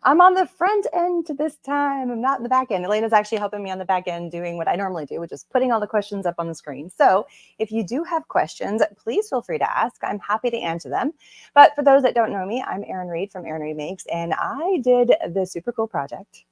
I'm on the front end this time. I'm not in the back end. Elena's actually helping me on the back end doing what I normally do, which is putting all the questions up on the screen. So if you do have questions, please feel free to ask. I'm happy to answer them. But for those that don't know me, I'm Erin Reed from Erin Reed Makes, and I did this super cool project,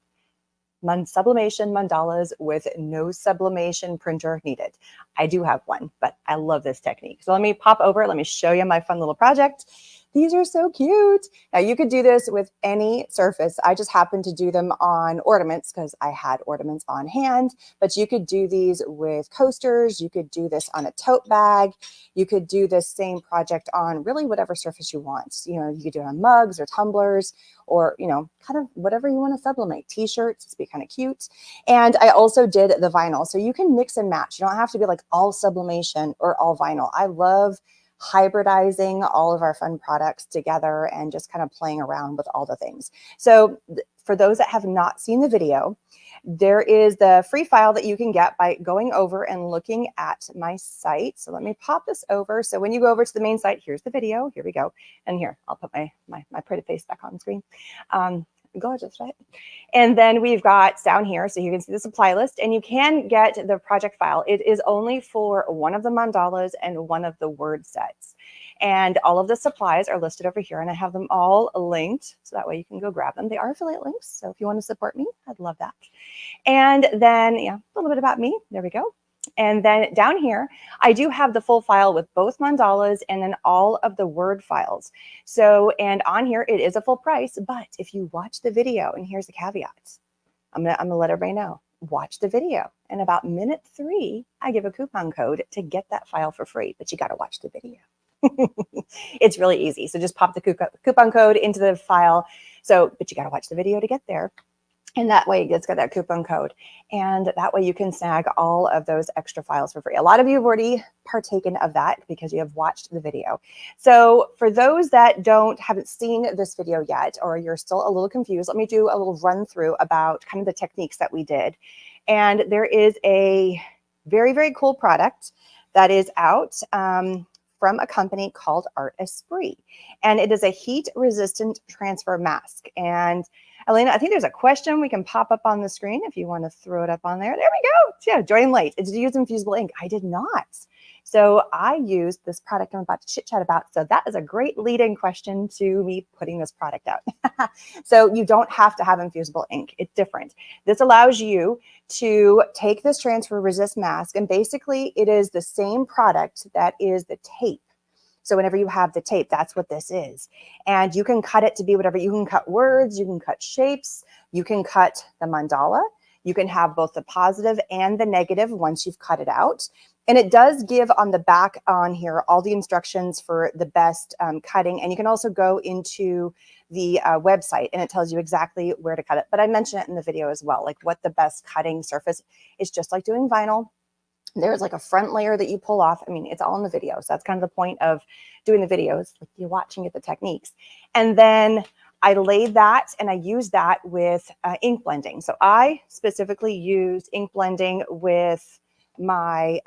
sublimation mandalas with no sublimation printer needed. I do have one, but I love this technique. So let me pop over. Let me show you my fun little project. These are so cute. Now you could do this with any surface. I just happened to do them on ornaments because I had ornaments on hand, but you could do these with coasters. You could do this on a tote bag. You could do this same project on really whatever surface you want. You know, you could do it on mugs or tumblers or, you know, kind of whatever you want to sublimate. T-shirts, to be kind of cute. And I also did the vinyl. So you can mix and match. You don't have to be like all sublimation or all vinyl. I love hybridizing all of our fun products together and just kind of playing around with all the things. So for those that have not seen the video, there is the free file that you can get by going over and looking at my site. So let me pop this over. So when you go over to the main site, here's the video. Here we go. And here, I'll put my pretty face back on screen. Gorgeous, right? And then we've got down here, so you can see the supply list, and you can get the project file. It is only for one of the mandalas and one of the word sets. And all of the supplies are listed over here, and I have them all linked, so that way you can go grab them. They are affiliate links, so if you want to support me, I'd love that. And then, yeah, a little bit about me. There we go. And then down here, I do have the full file with both mandalas and then all of the word files. So, and on here, it is a full price, but if you watch the video, and here's the caveat, I'm gonna let everybody know, watch the video. And about minute 3, I give a coupon code to get that file for free, but you got to watch the video. It's really easy. So just pop the coupon code into the file. So, but you got to watch the video to get there. And that way it's got that coupon code. And that way you can snag all of those extra files for free. A lot of you have already partaken of that because you have watched the video. So for those that haven't seen this video yet, or you're still a little confused, let me do a little run through about kind of the techniques that we did. And there is a very, very cool product that is out from a company called Art Esprit. And it is a heat resistant transfer mask. And Elena, I think there's a question we can pop up on the screen if you want to throw it up on there. There we go. Yeah, joining late. Did you use infusible ink? I did not. So I used this product I'm about to chit chat about. So that is a great lead-in question to me putting this product out. So you don't have to have infusible ink. It's different. This allows you to take this transfer resist mask, and basically it is the same product that is the tape. So whenever you have the tape, that's what this is. And you can cut it to be whatever. You can cut words, you can cut shapes, you can cut the mandala. You can have both the positive and the negative once you've cut it out. And it does give on the back on here all the instructions for the best cutting. And you can also go into the website and it tells you exactly where to cut it. But I mentioned it in the video as well, like what the best cutting surface is. Just like doing vinyl. There's like a front layer that you pull off. I mean, it's all in the video. So that's kind of the point of doing the videos, like you're watching it, the techniques. And then I laid that and I used that with ink blending. So I specifically used ink blending with my,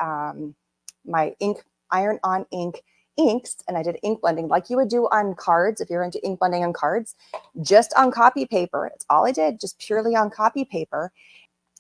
my ink, iron-on ink inks. And I did ink blending like you would do on cards. If you're into ink blending on cards, just on copy paper. It's all I did, just purely on copy paper.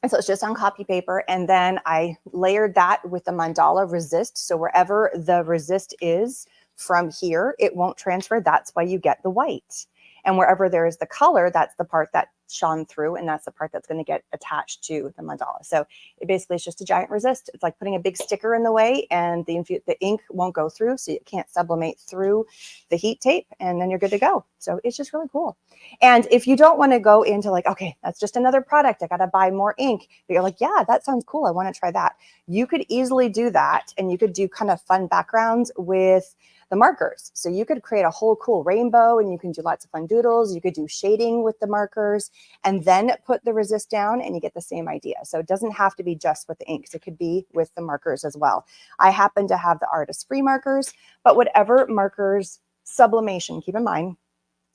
And so it's just on copy paper. And then I layered that with the mandala resist. So wherever the resist is from here, it won't transfer. That's why you get the white. And wherever there is the color, that's the part that shone through. And that's the part that's going to get attached to the mandala. So it basically is just a giant resist. It's like putting a big sticker in the way and the ink won't go through. So it can't sublimate through the heat tape and then you're good to go. So it's just really cool. And if you don't want to go into like, okay, that's just another product, I got to buy more ink. But you're like, yeah, that sounds cool. I want to try that. You could easily do that. And you could do kind of fun backgrounds with the markers. So you could create a whole cool rainbow and you can do lots of fun doodles. You could do shading with the markers and then put the resist down and you get the same idea. So it doesn't have to be just with the inks. It could be with the markers as well. I happen to have the Art Esprit markers, but whatever markers, sublimation, keep in mind,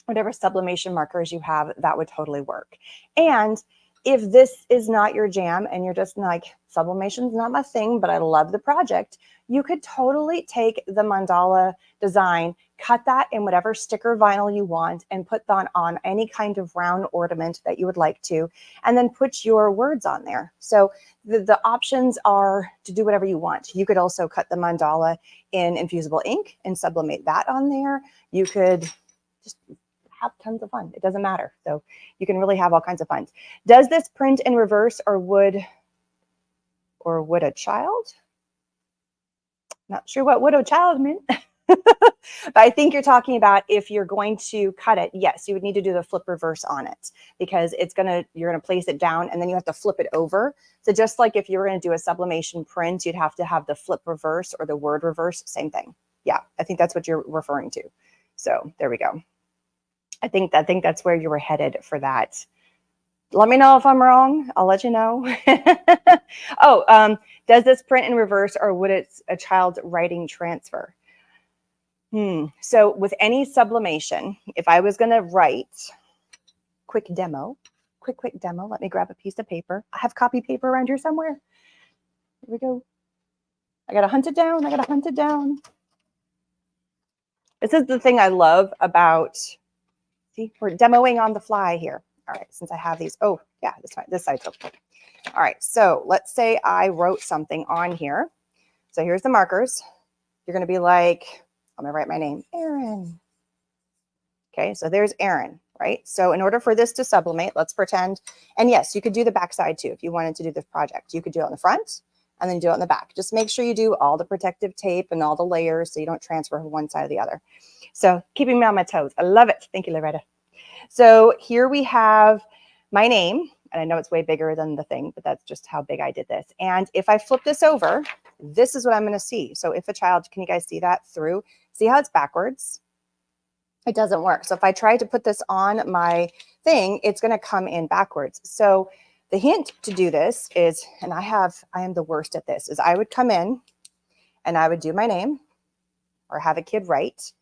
whatever sublimation markers you have, that would totally work. And if this is not your jam and you're just like, sublimation's not my thing, but I love the project, you could totally take the mandala design, cut that in whatever sticker vinyl you want, and put that on any kind of round ornament that you would like to, and then put your words on there. So the options are to do whatever you want. You could also cut the mandala in infusible ink and sublimate that on there. You could just have tons of fun. It doesn't matter. So you can really have all kinds of fun. Does this print in reverse or would a child? Not sure what would a child meant. But I think you're talking about if you're going to cut it, yes, you would need to do the flip reverse on it, because you're gonna place it down and then you have to flip it over. So just like if you were gonna do a sublimation print, you'd have to have the flip reverse or the word reverse, same thing. Yeah, I think that's what you're referring to. So there we go. I think that's where you were headed for that. Let me know if I'm wrong. I'll let you know. Does this print in reverse or would it a child's writing transfer? So with any sublimation, if I was going to write, quick demo, let me grab a piece of paper. I have copy paper around here somewhere. Here we go. I got to hunt it down. This is the thing I love about, see, we're demoing on the fly here. All right, since I have these, oh yeah, this side's okay. All right, so let's say I wrote something on here. So here's the markers. You're going to be like, I'm going to write my name, Erin. Okay, so there's Erin, right? So in order for this to sublimate, let's pretend, and yes, you could do the back side too. If you wanted to do this project, you could do it on the front and then do it on the back. Just make sure you do all the protective tape and all the layers so you don't transfer from one side to the other. So keeping me on my toes. I love it. Thank you, Loretta. So here we have my name, and I know it's way bigger than the thing, but that's just how big I did this. And if I flip this over, this is what I'm going to see. So if a child, can you guys see that through? See how it's backwards? It doesn't work. So if I try to put this on my thing, it's going to come in backwards. So the hint to do this is, and I am the worst at this, is I would come in and I would do my name or have a kid write,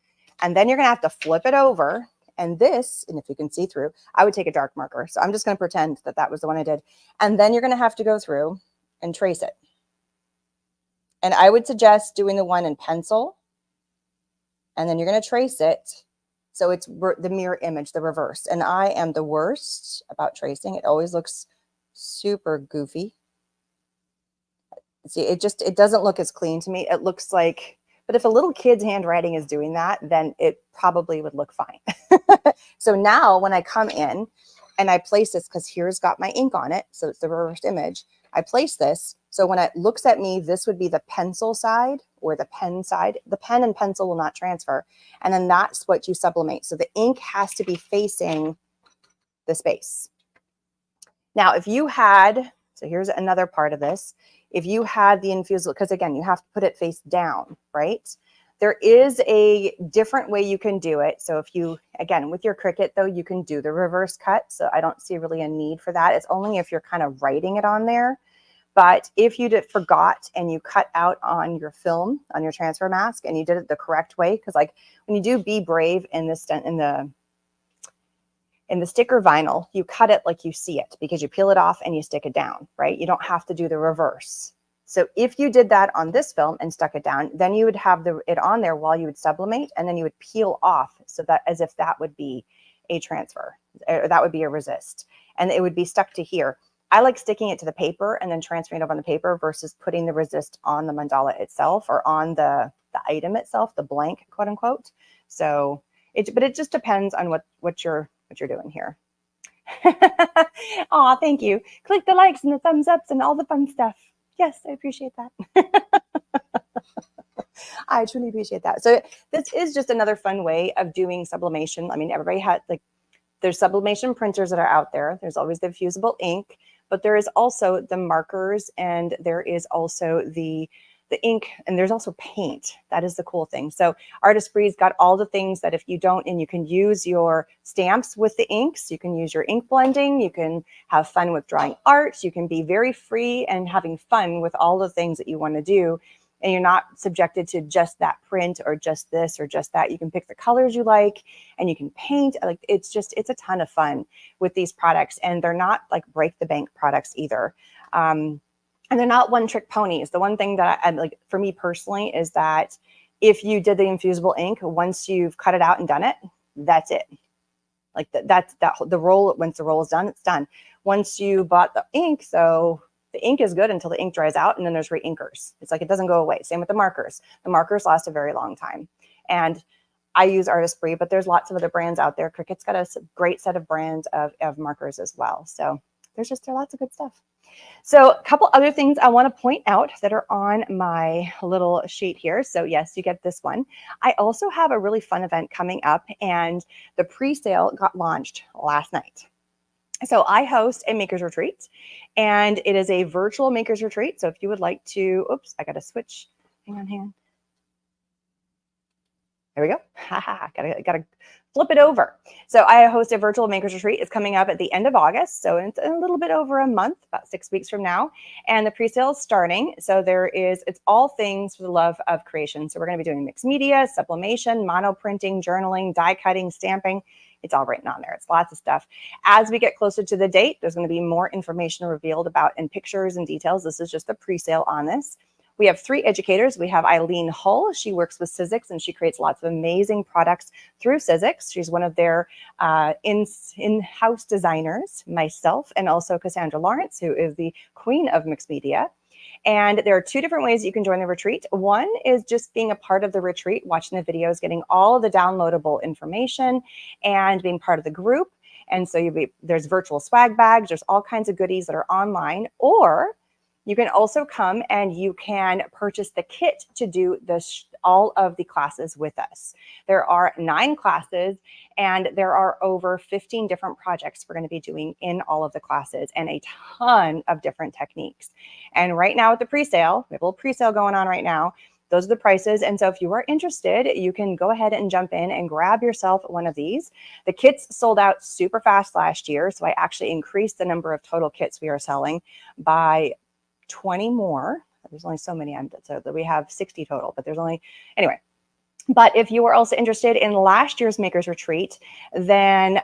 and then you're going to have to flip it over. And this, and if you can see through, I would take a dark marker. So I'm just going to pretend that that was the one I did. And then you're going to have to go through and trace it. And I would suggest doing the one in pencil. And then you're going to trace it. So it's the mirror image, the reverse. And I am the worst about tracing. It always looks super goofy. See, it doesn't look as clean to me. It looks like, but if a little kid's handwriting is doing that, then it probably would look fine. So now when I come in and I place this, because here's got my ink on it, so it's the reversed image, I place this. So when it looks at me, this would be the pencil side or the pen side. The pen and pencil will not transfer. And then that's what you sublimate. So the ink has to be facing the space. Now, if you had, so here's another part of this. If you had the infusible, because again, you have to put it face down, right? There is a different way you can do it. So if you, again, with your Cricut though, you can do the reverse cut. So I don't see really a need for that. It's only if you're kind of writing it on there. But if you forgot and you cut out on your film, on your transfer mask, and you did it the correct way, because like when you do Be Brave in the sticker vinyl, you cut it like you see it, because you peel it off and you stick it down, right? You don't have to do the reverse. So if you did that on this film and stuck it down, then you would have it on there while you would sublimate, and then you would peel off, so that as if that would be a transfer, or that would be a resist, and it would be stuck to here. I like sticking it to the paper and then transferring it over on the paper versus putting the resist on the mandala itself or on the item itself, the blank, quote unquote. So but it just depends on what you're doing here. Oh, thank you. Click the likes and the thumbs ups and all the fun stuff. Yes, I appreciate that. I truly appreciate that. So this is just another fun way of doing sublimation. I mean, everybody had, like, there's sublimation printers that are out there. There's always the fusible ink, but there is also the markers, and there is also the ink, and there's also paint. That is the cool thing. So Artistbree's got all the things that if you don't, and you can use your stamps with the inks, you can use your ink blending, you can have fun with drawing art, you can be very free and having fun with all the things that you want to do. And you're not subjected to just that print or just this or just that. You can pick the colors you like, and you can paint. Like, it's a ton of fun with these products, and they're not like break the bank products either. And they're not one-trick ponies. The one thing that I like for me personally is that if you did the infusible ink, once you've cut it out and done it, that's it. Like that's the roll. Once the roll is done, it's done. Once you bought the ink, so the ink is good until the ink dries out, and then there's re-inkers. It's like it doesn't go away. Same with the markers. The markers last a very long time. And I use Artistry, but there's lots of other brands out there. Cricut's got a great set of brands of markers as well. So there's lots of good stuff. So a couple other things I want to point out that are on my little sheet here. So yes, you get this one. I also have a really fun event coming up, and the pre-sale got launched last night. So I host a Makers Retreat, and it is a virtual Makers Retreat. So if you would like to, oops, I got to switch. Hang on. There we go. Gotta flip it over. So I host a virtual Makers Retreat. It's coming up at the end of August. So it's a little bit over a month, about 6 weeks from now. And the pre-sale is starting. So it's all things for the love of creation. So we're going to be doing mixed media, sublimation, mono printing, journaling, die cutting, stamping. It's all written on there. It's lots of stuff. As we get closer to the date, there's going to be more information revealed about and pictures and details. This is just the pre-sale on this. We have 3 educators. We have Eileen Hull. She works with Sizzix, and she creates lots of amazing products through Sizzix. She's one of their in-house designers, myself, and also Cassandra Lawrence, who is the queen of mixed media. And there are 2 different ways you can join the retreat. One is just being a part of the retreat, watching the videos, getting all of the downloadable information, and being part of the group. And so there's virtual swag bags. There's all kinds of goodies that are online. Or you can also come and you can purchase the kit to do all of the classes with us. There are 9 classes, and there are over 15 different projects we're going to be doing in all of the classes, and a ton of different techniques. And right now with the pre-sale, we have a little pre-sale going on right now. Those are the prices. And so if you are interested, you can go ahead and jump in and grab yourself one of these. The kits sold out super fast last year, so I actually increased the number of total kits we are selling by 20 more. There's only so many, so that we have 60 total, but there's only, anyway. But if you are also interested in last year's Makers Retreat, then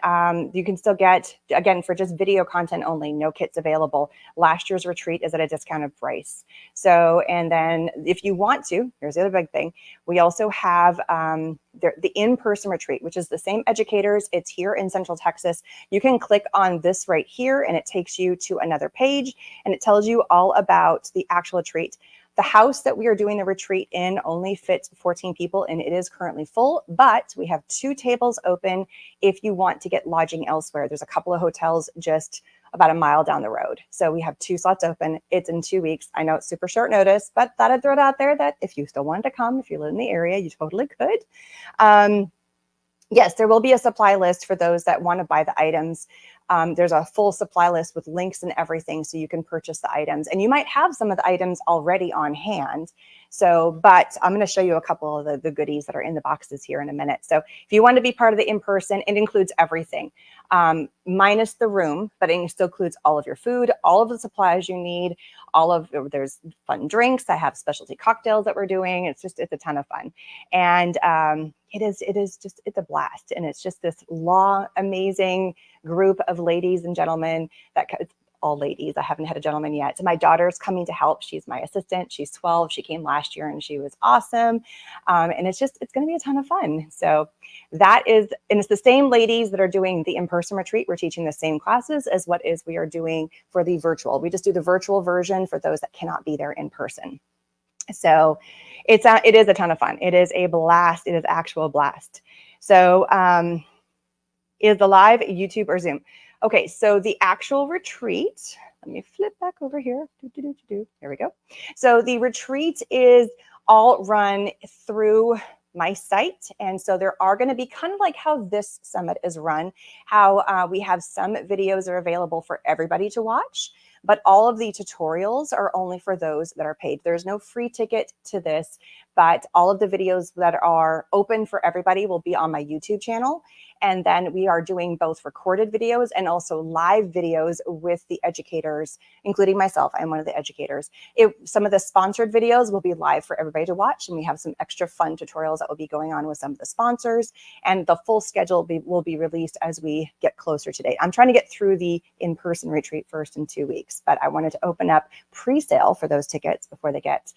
you can still get, again, for just video content only, no kits available. Last year's retreat is at a discounted price. So, and then if you want to, here's the other big thing. We also have the in-person retreat, which is the same educators. It's here in Central Texas. You can click on this right here, and it takes you to another page, and it tells you all about the actual retreat. The house that we are doing the retreat in only fits 14 people, and it is currently full, but we have 2 tables open if you want to get lodging elsewhere. There's a couple of hotels just about a mile down the road. So we have 2 slots open. It's in 2 weeks. I know it's super short notice, but thought I'd throw it out there that if you still wanted to come, if you live in the area, you totally could. Yes, there will be a supply list for those that want to buy the items. There's a full supply list with links and everything, so you can purchase the items. And you might have some of the items already on hand. So, but I'm going to show you a couple of the goodies that are in the boxes here in a minute. So if you want to be part of the in-person, it includes everything, minus the room, but it still includes all of your food, all of the supplies you need, there's fun drinks. I have specialty cocktails that we're doing. It's a ton of fun. And it's a blast. And it's just this long, amazing group of ladies and gentlemen it's all ladies. I haven't had a gentleman yet. So my daughter's coming to help. She's my assistant. She's 12. She came last year and she was awesome. And it's going to be a ton of fun. So and it's the same ladies that are doing the in-person retreat. We're teaching the same classes as we are doing for the virtual. We just do the virtual version for those that cannot be there in person. So it is a ton of fun. It is a blast. It is actual blast. So is the live YouTube or Zoom? Okay, so the actual retreat, let me flip back over here. There we go. So the retreat is all run through my site. And so there are going to be kind of like how this summit is run, how we have some videos that are available for everybody to watch, but all of the tutorials are only for those that are paid. There's no free ticket to this, but all of the videos that are open for everybody will be on my YouTube channel. And then we are doing both recorded videos and also live videos with the educators, including myself. I'm one of the educators. Some of the sponsored videos will be live for everybody to watch, and we have some extra fun tutorials that will be going on with some of the sponsors, and the full schedule will be released as we get closer to date. I'm trying to get through the in-person retreat first in 2 weeks, but I wanted to open up pre-sale for those tickets before they get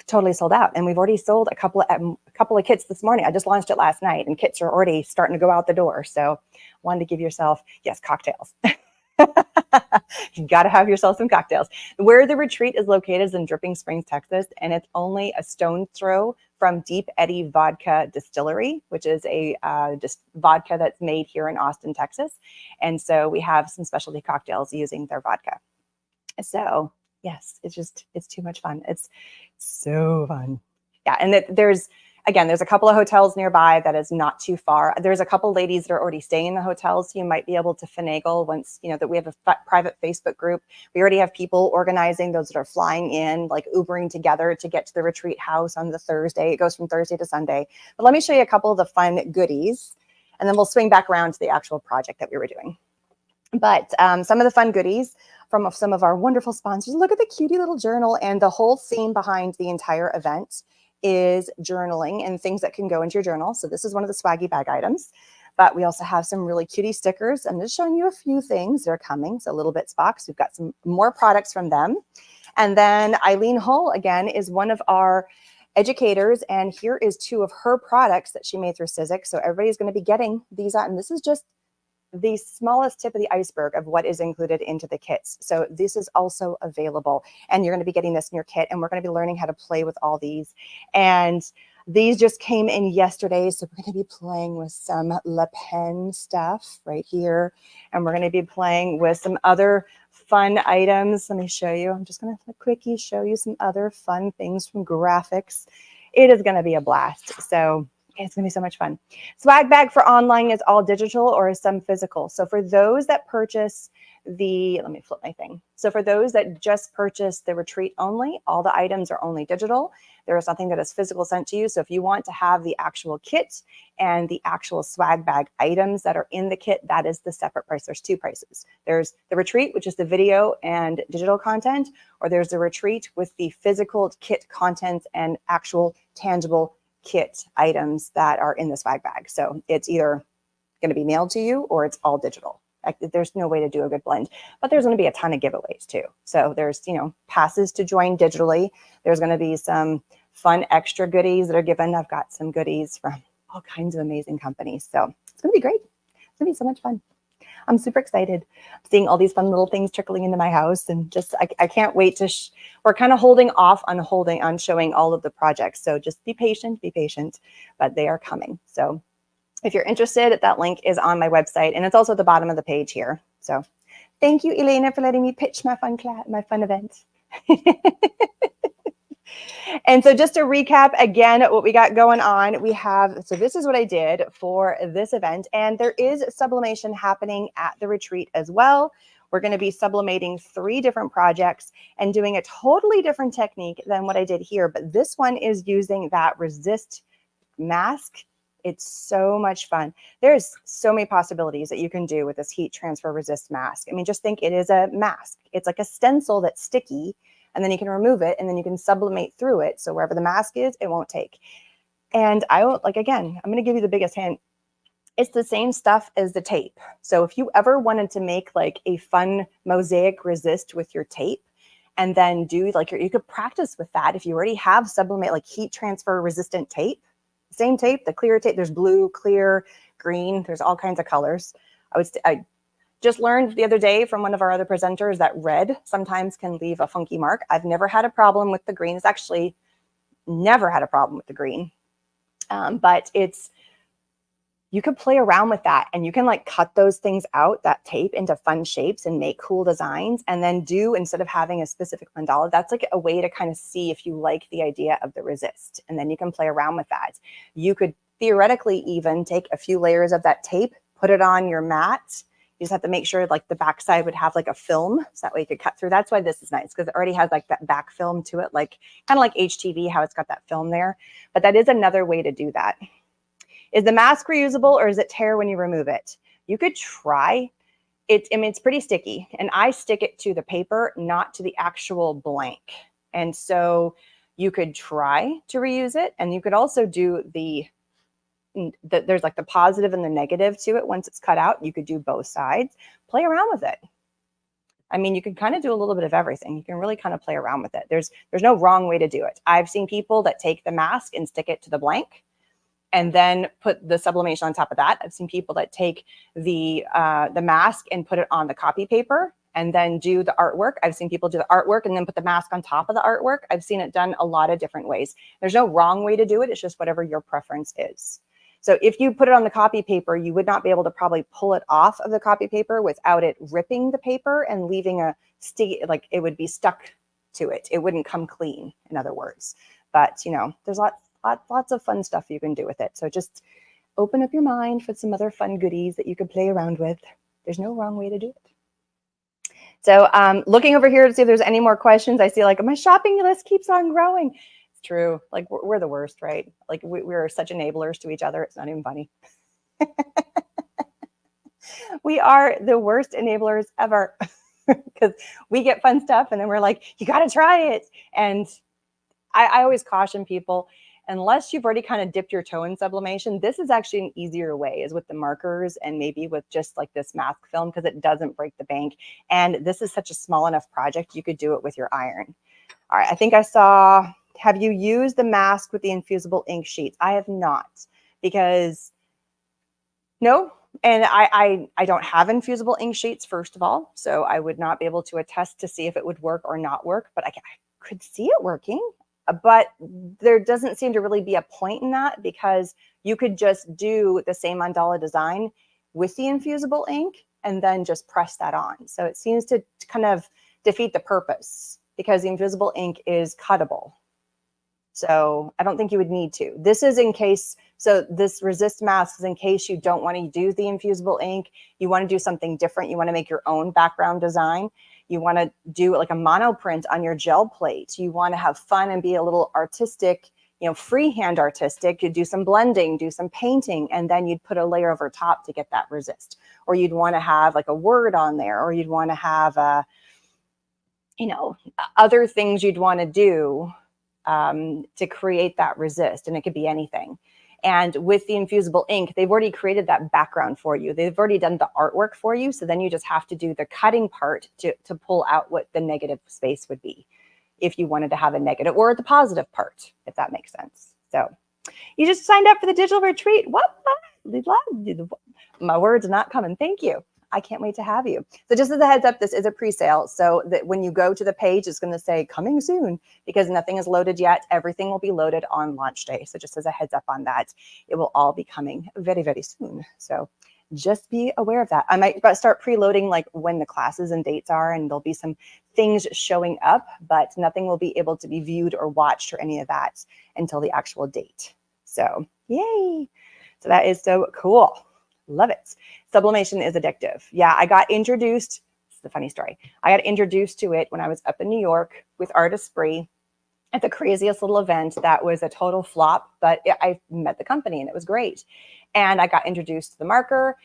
totally sold out. And we've already sold a couple of kits this morning. I just launched it last night, and kits are already starting to go out the door. So wanted to give yourself, yes, cocktails. You got to have yourself some cocktails. Where the retreat is located is in Dripping Springs, Texas, and it's only a stone's throw from Deep Eddy Vodka Distillery, which is a just vodka that's made here in Austin, Texas. And so we have some specialty cocktails using their vodka. So yes, it's too much fun. It's so fun. Yeah, and there's a couple of hotels nearby that is not too far. There's a couple ladies that are already staying in the hotels, so you might be able to finagle once, that we have a private Facebook group. We already have people organizing, those that are flying in, like Ubering together to get to the retreat house on the Thursday. It goes from Thursday to Sunday. But let me show you a couple of the fun goodies, and then we'll swing back around to the actual project that we were doing. But some of the fun goodies from some of our wonderful sponsors. Look at the cutie little journal, and the whole theme behind the entire event is journaling and things that can go into your journal. So this is one of the swaggy bag items, but we also have some really cutie stickers. I'm just showing you a few things that are coming. So Little Bits Box, we've got some more products from them. And then Eileen Hull, again, is one of our educators, and here is 2 of her products that she made through Sizzix. So everybody's going to be getting these out, and this is just the smallest tip of the iceberg of what is included into the kits. So this is also available, and you're going to be getting this in your kit, and we're going to be learning how to play with all these. And these just came in yesterday, so we're going to be playing with some Le Pen stuff right here, and we're going to be playing with some other fun items. Let me show you. I'm just going to quickie show you some other fun things from graphics. It is going to be a blast. So it's going to be so much fun. Swag bag for online is all digital or is some physical. So for those that purchase let me flip my thing. So for those that just purchase the retreat only, all the items are only digital. There is nothing that is physical sent to you. So if you want to have the actual kit and the actual swag bag items that are in the kit, that is the separate price. There's 2 prices. There's the retreat, which is the video and digital content, or there's the retreat with the physical kit content and actual tangible kit items that are in the swag bag. So it's either going to be mailed to you or it's all digital. There's no way to do a good blend, but there's going to be a ton of giveaways too. So there's, passes to join digitally. There's going to be some fun extra goodies that are given. I've got some goodies from all kinds of amazing companies. So it's going to be great. It's going to be so much fun. I'm super excited seeing all these fun little things trickling into my house, and just I can't wait to we're kind of holding off on showing all of the projects. So just be patient, but they are coming. So if you're interested, that link is on my website, and it's also at the bottom of the page here. So thank you, Elena, for letting me pitch my fun event. And so just to recap again, what we got going on, so this is what I did for this event, and there is sublimation happening at the retreat as well. We're going to be sublimating 3 different projects and doing a totally different technique than what I did here, but this one is using that resist mask. It's so much fun. There's so many possibilities that you can do with this heat transfer resist mask. I mean, just think it is a mask. It's like a stencil that's sticky, and then you can remove it, and then you can sublimate through it. So wherever the mask is, it won't take. And again, I'm going to give you the biggest hint. It's the same stuff as the tape. So if you ever wanted to make like a fun mosaic resist with your tape, and then do you could practice with that. If you already have sublimate, like heat transfer resistant tape, same tape, the clear tape, there's blue, clear, green, there's all kinds of colors. I just learned the other day from one of our other presenters that red sometimes can leave a funky mark. I've never had a problem with the green. It's actually never had a problem with the green. But you could play around with that, and you can cut those things out, that tape, into fun shapes and make cool designs, and then instead of having a specific mandala, that's like a way to kind of see if you like the idea of the resist, and then you can play around with that. You could theoretically even take a few layers of that tape, put it on your mat. You just have to make sure the backside would have a film, so that way you could cut through. That's why this is nice, because it already has that back film to it, kind of like HTV, how it's got that film there. But that is another way to do that. Is the mask reusable or does it tear when you remove it? You could try it. I mean, it's pretty sticky, and I stick it to the paper, not to the actual blank. And so you could try to reuse it, and you could also do there's like the positive and the negative to it. Once it's cut out, you could do both sides, play around with it. I mean, you can kind of do a little bit of everything. You can really kind of play around with it. There's no wrong way to do it. I've seen people that take the mask and stick it to the blank and then put the sublimation on top of that. I've seen people that take the mask and put it on the copy paper and then do the artwork. I've seen people do the artwork and then put the mask on top of the artwork. I've seen it done a lot of different ways. There's no wrong way to do it. It's just whatever your preference is. So if you put it on the copy paper, you would not be able to probably pull it off of the copy paper without it ripping the paper and leaving a sticky, like it would be stuck to it. It wouldn't come clean, in other words. But, you know, there's lots of fun stuff you can do with it. So just open up your mind for some other fun goodies that you could play around with. There's no wrong way to do it. So looking over here to see if there's any more questions. I see like my shopping list keeps on growing. True. Like we're the worst, right? Like we're such enablers to each other. It's not even funny. We are the worst enablers ever because we get fun stuff and then we're like, you got to try it. And I always caution people, unless you've already kind of dipped your toe in sublimation, this is actually an easier way, is with the markers and maybe with just like this mask film, because it doesn't break the bank. And this is such a small enough project, you could do it with your iron. All right, I think I saw, have you used the mask with the infusible ink sheets? I have not, because no, and I don't have infusible ink sheets, first of all, so I would not be able to attest to see if it would work or not work, but I could see it working. But there doesn't seem to really be a point in that, because you could just do the same mandala design with the infusible ink and then just press that on. So it seems to kind of defeat the purpose, because the invisible ink is cuttable. So I don't think you would need to. This is in case, so this resist mask is in case you don't want to do the infusible ink. You want to do something different. You want to make your own background design. You want to do like a mono print on your gel plate. You want to have fun and be a little artistic, you know, freehand artistic. You'd do some blending, do some painting, and then you'd put a layer over top to get that resist. Or you'd want to have like a word on there, or you'd want to have, you know, other things you'd want to do to create that resist, and it could be anything. And with the infusible ink, they've already created that background for you. They've already done the artwork for you. So then you just have to do the cutting part to pull out what the negative space would be, if you wanted to have a negative, or the positive part, if that makes sense. So you just signed up for the digital retreat. What? My words are not coming. Thank you. I can't wait to have you. So just as a heads up, this is a pre-sale. So that when you go to the page, it's going to say coming soon, because nothing is loaded yet. Everything will be loaded on launch day. So just as a heads up on that, it will all be coming very, very soon. So just be aware of that. I might start preloading like when the classes and dates are, and there'll be some things showing up, but nothing will be able to be viewed or watched or any of that until the actual date. So yay. So that is so cool. Love it. Sublimation is addictive. Yeah, I got introduced. This is a funny story. I got introduced to it when I was up in New York with Artist Spree at the craziest little event that was a total flop, but I met the company and it was great. And I got introduced to the marker,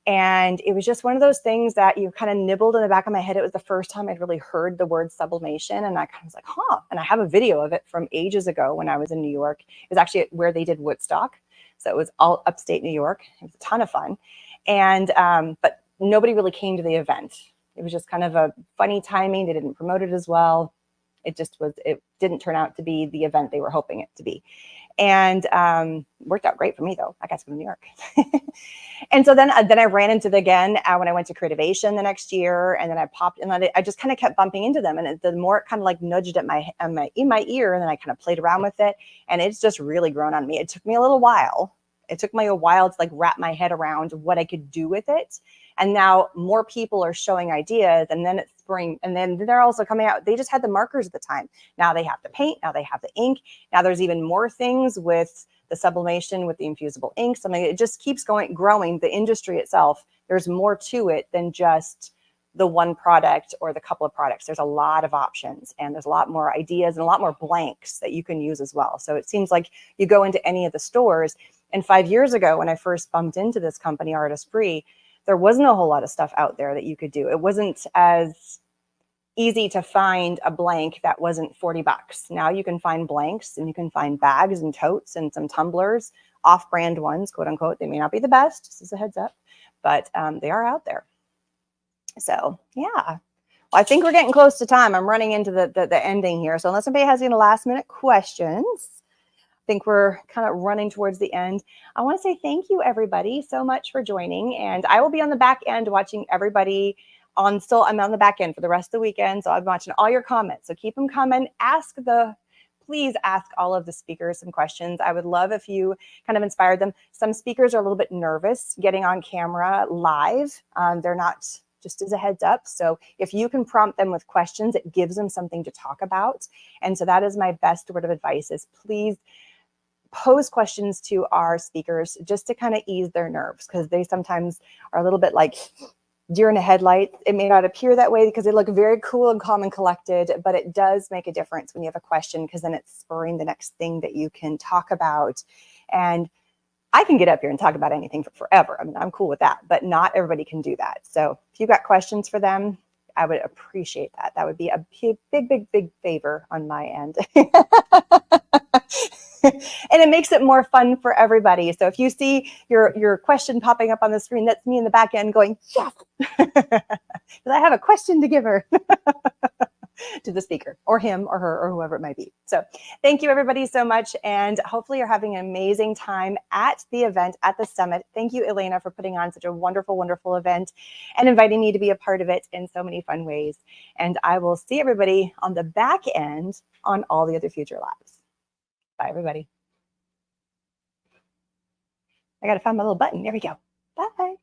and it was just one of those things that you kind of nibbled in the back of my head. It was the first time I'd really heard the word sublimation, and I kind of was like, huh. And I have a video of it from ages ago when I was in New York. It was actually where they did Woodstock. So it was all upstate New York. It was a ton of fun. And, but nobody really came to the event. It was just kind of a funny timing. They didn't promote it as well. It didn't turn out to be the event they were hoping it to be. And worked out great for me though. I got to go to New York. And so then I ran into them again when I went to Creativation the next year. And then I popped, and then I just kind of kept bumping into them. And the more it kind of like nudged at in my ear, and then I kind of played around with it. And it's just really grown on me. It took me a little while. It took me a while to like wrap my head around what I could do with it. And now more people are showing ideas, and then it's spring, and then they're also coming out. They just had the markers at the time. Now they have the paint. Now they have the ink. Now there's even more things with the sublimation, with the infusible ink. So I mean, it just keeps growing. The industry itself, there's more to it than just the one product or the couple of products. There's a lot of options, and there's a lot more ideas and a lot more blanks that you can use as well. So it seems like you go into any of the stores And 5 years ago, when I first bumped into this company, Artist Free, there wasn't a whole lot of stuff out there that you could do. It wasn't as easy to find a blank that wasn't $40. Now you can find blanks, and you can find bags and totes and some tumblers, off-brand ones, quote unquote. They may not be the best, just as a heads up, but they are out there. So yeah, well, I think we're getting close to time. I'm running into the ending here. So unless somebody has any last minute questions, I think we're kind of running towards the end. I want to say thank you, everybody, so much for joining. And I will be on the back end watching everybody I'm on the back end for the rest of the weekend. So I'm watching all your comments. So keep them coming. Please ask all of the speakers some questions. I would love if you kind of inspired them. Some speakers are a little bit nervous getting on camera live. They're not, just as a heads up. So if you can prompt them with questions, it gives them something to talk about. And so that is my best word of advice, is please pose questions to our speakers just to kind of ease their nerves, because they sometimes are a little bit like deer in a headlight. It may not appear that way because they look very cool and calm and collected, but it does make a difference when you have a question, because then it's spurring the next thing that you can talk about. And I can get up here and talk about anything for forever. I mean, I'm cool with that, but not everybody can do that. So if you've got questions for them, I would appreciate that. That would be a big favor on my end. And it makes it more fun for everybody. So if you see your question popping up on the screen, that's me in the back end going, yes, because I have a question to give her. To the speaker, or him or her, or whoever it might be. So thank you, everybody, so much. And hopefully you're having an amazing time at the event, at the summit. Thank you, Elena, for putting on such a wonderful, wonderful event and inviting me to be a part of it in so many fun ways. And I will see everybody on the back end on all the other future lives. Bye, everybody. I got to find my little button. There we go. Bye.